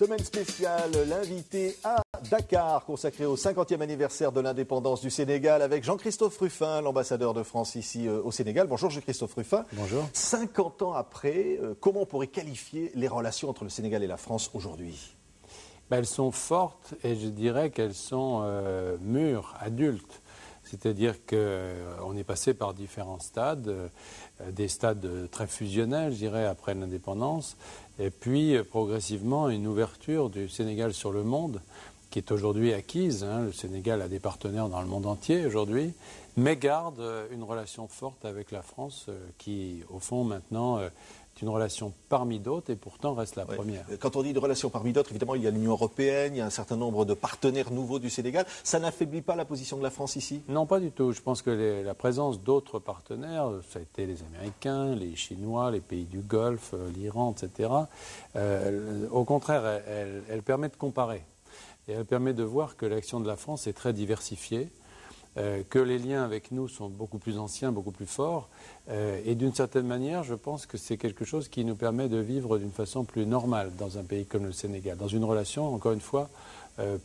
Semaine spéciale, l'invité à Dakar, consacré au 50e anniversaire de l'indépendance du Sénégal, avec Jean-Christophe Rufin, l'ambassadeur de France ici au Sénégal. Bonjour Jean-Christophe Rufin. Bonjour. 50 ans après, comment on pourrait qualifier les relations entre le Sénégal et la France aujourd'hui ? Elles sont fortes et je dirais qu'elles sont mûres, adultes. C'est-à-dire qu'on est passé par différents stades, des stades très fusionnels, je dirais, après l'indépendance, et puis progressivement une ouverture du Sénégal sur le monde, qui est aujourd'hui acquise. Le Sénégal a des partenaires dans le monde entier aujourd'hui, mais garde une relation forte avec la France qui, au fond, maintenant, est une relation parmi d'autres et pourtant reste la première. Quand on dit une relation parmi d'autres, évidemment, il y a l'Union européenne, il y a un certain nombre de partenaires nouveaux du Sénégal. Ça n'affaiblit pas la position de la France ici ? Non, pas du tout. Je pense que la présence d'autres partenaires, ça a été les Américains, les Chinois, les pays du Golfe, l'Iran, etc., au contraire, elle permet de comparer. Et elle permet de voir que l'action de la France est très diversifiée, que les liens avec nous sont beaucoup plus anciens, beaucoup plus forts. Et d'une certaine manière, je pense que c'est quelque chose qui nous permet de vivre d'une façon plus normale dans un pays comme le Sénégal, dans une relation, encore une fois,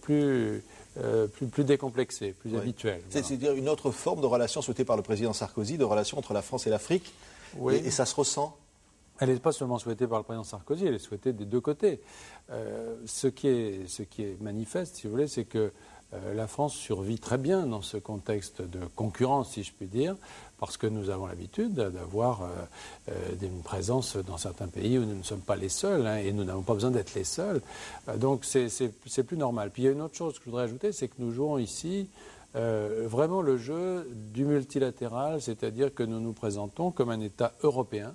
plus décomplexée, plus habituelle. Voilà. C'est-à-dire une autre forme de relation souhaitée par le président Sarkozy, de relation entre la France et l'Afrique. Oui. Et ça se ressent ? Elle n'est pas seulement souhaitée par le président Sarkozy, elle est souhaitée des deux côtés. Ce qui est manifeste, si vous voulez, c'est que la France survit très bien dans ce contexte de concurrence, si je puis dire, parce que nous avons l'habitude d'avoir une présence dans certains pays où nous ne sommes pas les seuls, et nous n'avons pas besoin d'être les seuls. Donc c'est plus normal. Puis il y a une autre chose que je voudrais ajouter, c'est que nous jouons ici vraiment le jeu du multilatéral, c'est-à-dire que nous nous présentons comme un État européen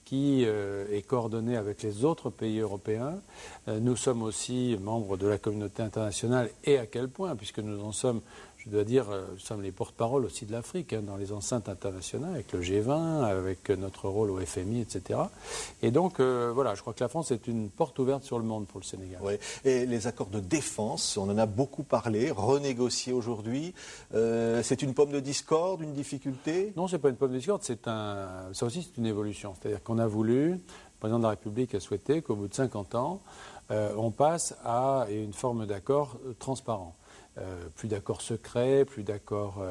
qui est coordonné avec les autres pays européens. Nous sommes aussi membres de la communauté internationale, et à quel point, puisque nous en sommes, je dois dire, nous sommes les porte-parole aussi de l'Afrique, dans les enceintes internationales, avec le G20, avec notre rôle au FMI, etc. Et donc, voilà, je crois que la France est une porte ouverte sur le monde pour le Sénégal. Oui. Et les accords de défense, on en a beaucoup parlé, renégociés aujourd'hui. C'est une pomme de discorde, une difficulté ? Non, ce n'est pas une pomme de discorde, ça aussi c'est une évolution. C'est-à-dire qu'on a voulu, le président de la République a souhaité qu'au bout de 50 ans, on passe à une forme d'accord transparent. Plus d'accords secrets, plus d'accords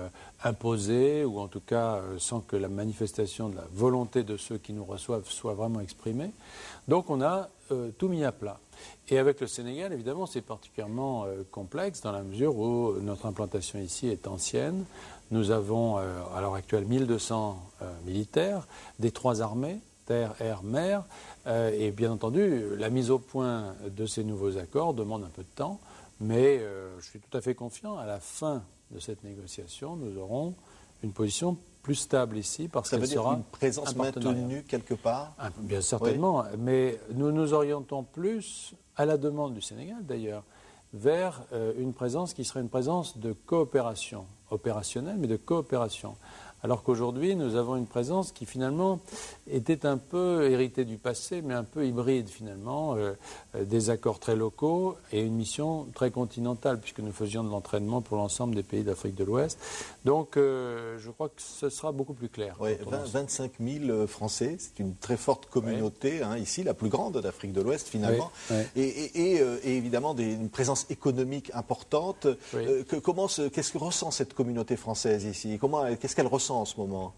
imposés, ou en tout cas sans que la manifestation de la volonté de ceux qui nous reçoivent soit vraiment exprimée. Donc on a tout mis à plat. Et avec le Sénégal, évidemment, c'est particulièrement complexe dans la mesure où notre implantation ici est ancienne. Nous avons à l'heure actuelle 1200 militaires des trois armées, terre, air, mer. Et bien entendu, la mise au point de ces nouveaux accords demande un peu de temps. Mais je suis tout à fait confiant, à la fin de cette négociation, nous aurons une position plus stable ici, parce qu'elle sera une présence maintenue quelque part ? Bien certainement, oui. Mais nous nous orientons plus, à la demande du Sénégal d'ailleurs, vers une présence qui serait une présence de coopération, opérationnelle, mais de coopération. Alors qu'aujourd'hui, nous avons une présence qui finalement était un peu héritée du passé, mais un peu hybride finalement, des accords très locaux et une mission très continentale, puisque nous faisions de l'entraînement pour l'ensemble des pays d'Afrique de l'Ouest. Donc je crois que ce sera beaucoup plus clair. Oui, 25 000 Français, c'est une très forte communauté, ici, la plus grande d'Afrique de l'Ouest finalement, et évidemment une présence économique importante. Oui. Qu'est-ce que ressent cette communauté française ici ? Qu'est-ce qu'elle ressent en ce moment ?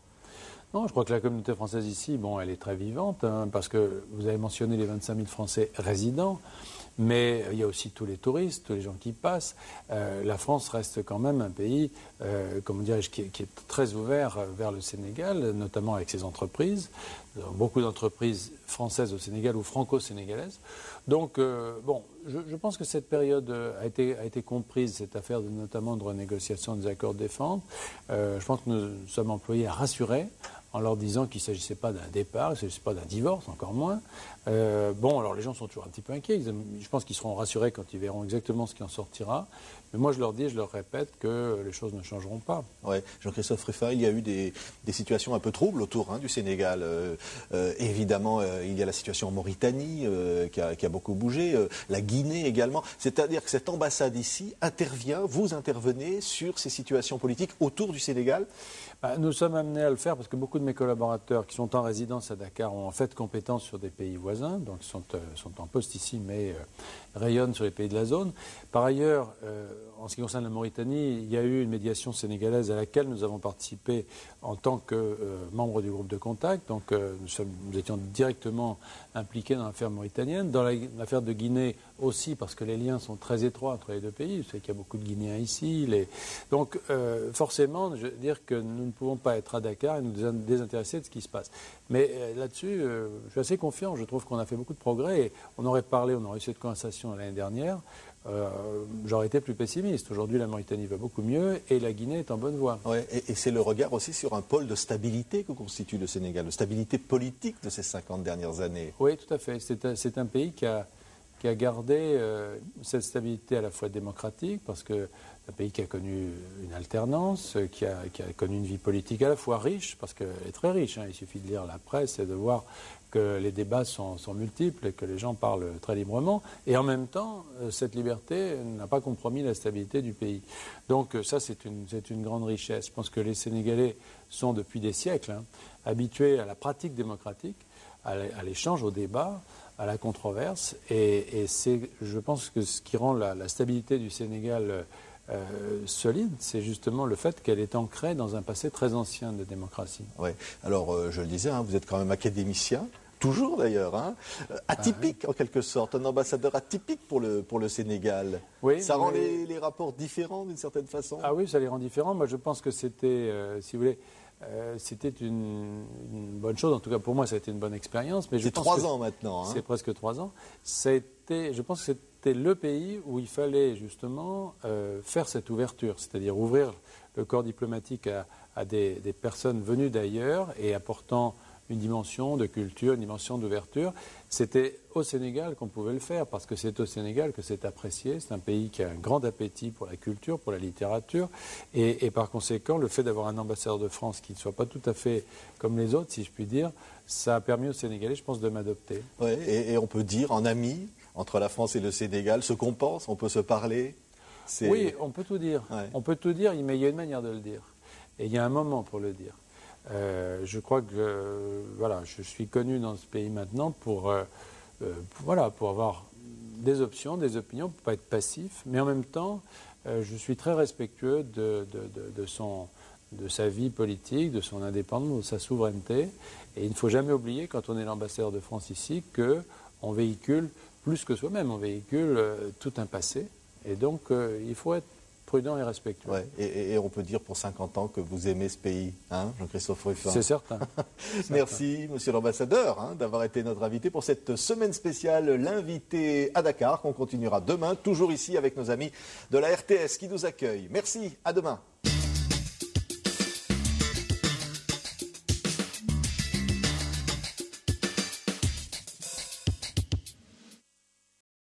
Non, je crois que la communauté française ici, elle est très vivante, parce que vous avez mentionné les 25 000 Français résidents, mais il y a aussi tous les touristes, tous les gens qui passent. La France reste quand même un pays, qui est très ouvert vers le Sénégal, notamment avec ses entreprises. Beaucoup d'entreprises françaises au Sénégal ou franco-sénégalaises. Donc, je pense que cette période a été comprise, cette affaire notamment de renégociation des accords de défense. Je pense que nous sommes employés à rassurer, en leur disant qu'il ne s'agissait pas d'un départ, il ne s'agissait pas d'un divorce, encore moins. Alors les gens sont toujours un petit peu inquiets. Je pense qu'ils seront rassurés quand ils verront exactement ce qui en sortira. Mais moi, je leur dis, je leur répète que les choses ne changeront pas. Oui, Jean-Christophe Rufin, il y a eu des situations un peu troubles autour du Sénégal. Évidemment, il y a la situation en Mauritanie qui a beaucoup bougé, la Guinée également. C'est-à-dire que cette ambassade ici vous intervenez sur ces situations politiques autour du Sénégal ? Nous sommes amenés à le faire parce que beaucoup beaucoup de mes collaborateurs qui sont en résidence à Dakar ont en fait compétence sur des pays voisins, donc sont en poste ici, mais rayonnent sur les pays de la zone. Par ailleurs, en ce qui concerne la Mauritanie, il y a eu une médiation sénégalaise à laquelle nous avons participé en tant que membre du groupe de contact. Donc nous étions directement impliqués dans l'affaire mauritanienne. Dans l'affaire de Guinée aussi, parce que les liens sont très étroits entre les deux pays. Vous savez qu'il y a beaucoup de Guinéens ici. Donc forcément, je veux dire que nous ne pouvons pas être à Dakar et nous désintéresser de ce qui se passe. Mais là-dessus, je suis assez confiant. Je trouve qu'on a fait beaucoup de progrès. Et on aurait eu cette conversation l'année dernière. J'aurais été plus pessimiste. Aujourd'hui, la Mauritanie va beaucoup mieux et la Guinée est en bonne voie. Ouais, et c'est le regard aussi sur un pôle de stabilité que constitue le Sénégal, de stabilité politique de ces 50 dernières années. Oui, tout à fait. C'est un pays qui a gardé cette stabilité à la fois démocratique, parce que un pays qui a connu une alternance, qui a connu une vie politique à la fois riche, parce qu'elle est très riche. Il suffit de lire la presse et de voir que les débats sont multiples et que les gens parlent très librement. Et en même temps, cette liberté n'a pas compromis la stabilité du pays. Donc ça, c'est une grande richesse. Je pense que les Sénégalais sont depuis des siècles habitués à la pratique démocratique, à l'échange, au débat, à la controverse. Et c'est, je pense que ce qui rend la stabilité du Sénégal solide, c'est justement le fait qu'elle est ancrée dans un passé très ancien de démocratie. Oui. Alors, je le disais, vous êtes quand même académicien, toujours d'ailleurs, atypique en quelque sorte, un ambassadeur atypique pour le Sénégal. Oui, ça rend les rapports différents d'une certaine façon. Ah oui, ça les rend différents. Moi, je pense que c'était, si vous voulez, c'était une bonne chose. En tout cas, pour moi, ça a été une bonne expérience. C'est 3 ans maintenant. C'est presque 3 ans. Je pense que c'était le pays où il fallait justement faire cette ouverture, c'est-à-dire ouvrir le corps diplomatique à des personnes venues d'ailleurs et apportant une dimension de culture, une dimension d'ouverture. C'était au Sénégal qu'on pouvait le faire, parce que c'est au Sénégal que c'est apprécié. C'est un pays qui a un grand appétit pour la culture, pour la littérature. Et par conséquent, le fait d'avoir un ambassadeur de France qui ne soit pas tout à fait comme les autres, si je puis dire, ça a permis aux Sénégalais, je pense, de m'adopter. Oui, et on peut dire, en ami, entre la France et le Sénégal, ce qu'on pense, on peut se parler. Oui, on peut tout dire. Ouais. On peut tout dire, mais il y a une manière de le dire. Et il y a un moment pour le dire. Je crois que je suis connu dans ce pays maintenant pour avoir des options, des opinions, pour ne pas être passif, mais en même temps, je suis très respectueux de sa vie politique, de son indépendance, de sa souveraineté. Et il ne faut jamais oublier, quand on est l'ambassadeur de France ici, qu'on véhicule plus que soi-même, on véhicule tout un passé. Et donc, il faut être prudent et respectueux. Ouais, et on peut dire pour 50 ans que vous aimez ce pays, Jean-Christophe Rufin. C'est certain. Merci, monsieur l'ambassadeur, d'avoir été notre invité pour cette semaine spéciale, l'invité à Dakar, qu'on continuera demain, toujours ici avec nos amis de la RTS qui nous accueillent. Merci, à demain.